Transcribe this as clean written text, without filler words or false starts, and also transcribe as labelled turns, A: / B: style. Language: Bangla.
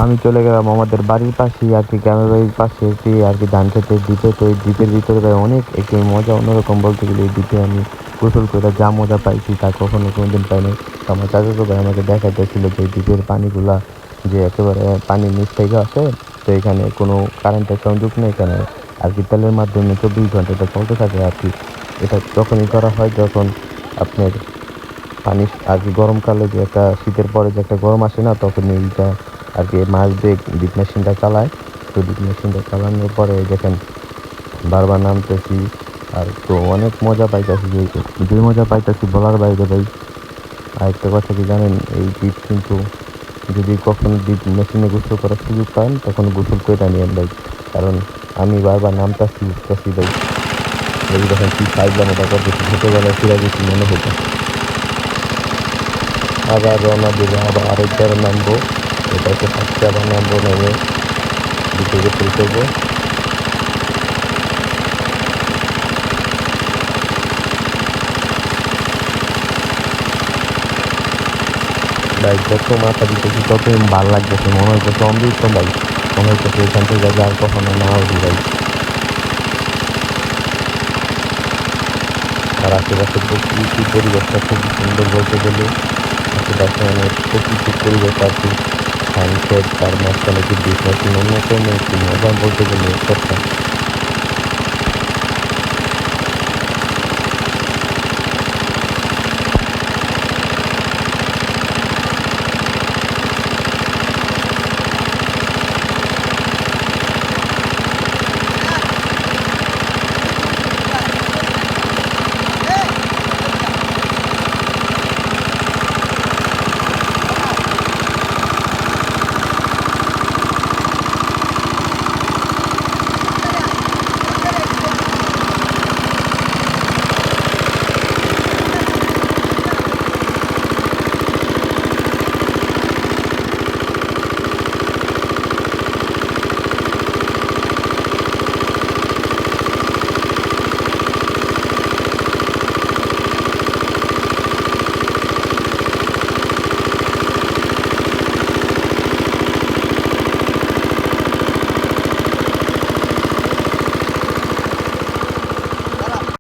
A: আমি চলে গেলাম আমাদের বাড়ির পাশেই আর কি, গ্রামের বাড়ির পাশে একটি আর কি ধান ক্ষেতের দ্বীপে। তো এই দ্বীপের ভিতরে ভাই অনেক একটি মজা অন্যরকম বলতে গেলে। এই দ্বীপে আমি গোসল করে যা মজা পাইছি তা কখনো কোনোদিন পাই নাই। তো আমার চাচাতো ভাই আমাকে দেখাইতেছিল যে এই দ্বীপের পানিগুলা যে একেবারে পানির নিচ থেকে আসে। তো এখানে কোনো কারেন্টের সংযোগ নেই, এখানে আর কি তেলের মাধ্যমে 24 ঘন্টা এটা চলতে থাকে আর কি। এটা যখনই করা হয় যখন আপনার পানি আর কি গরমকালে যে একটা শীতের পরে যে একটা গরম আসে না, তখন এইটা আর কি মাস দুয়েক ডিপ মেশিনটা চালায়। তো ডিপ মেশিনটা চালানোর পরে দেখেন বারবার নামতেছি। আর তো অনেক মজা পাইতেছি, যে মজা পাইতেছি বলার বাইরে ভাই। আরেকটা কথা কি জানেন, এই ডিপ কিন্তু যদি কখনো ডিপ মেশিনে গোসল করার সুযোগ পান তখন গোসল করে নিয়েন ভাই। কারণ আমি বারবার নামতাছি উঠতেছি ভাই। এই দেখেন কি ফাইজলাম ওটা করতেছি, ছোটবেলায় ফিরে গেছি মনে হইতো। আবার রওনা দেবো, আবার আরেকবার নামবো। এটা হচ্ছে ফার্স্টে আবার নামবো, নেমে দ্বিতীয় গোসল করবো। ভাই যত মাথা দিতেছি ততই ভালো লাগতেছে, মনে হইতেছে অমৃত ভাই। মনে হইতেছে এখান থেকে আর কখনো না উঠি ভাই। আর আশেপাশের প্রকৃতি পরিবেশটা খুবই সুন্দর বলতে গেলে। আশেপাশে অনেক প্রকৃতিক পরিবেশ আর কি, ধান ক্ষেত, তার মাঝখানে কি দ্বীপ মেশিন, অন্যতম একটি মজা বলতে গেলে একটা।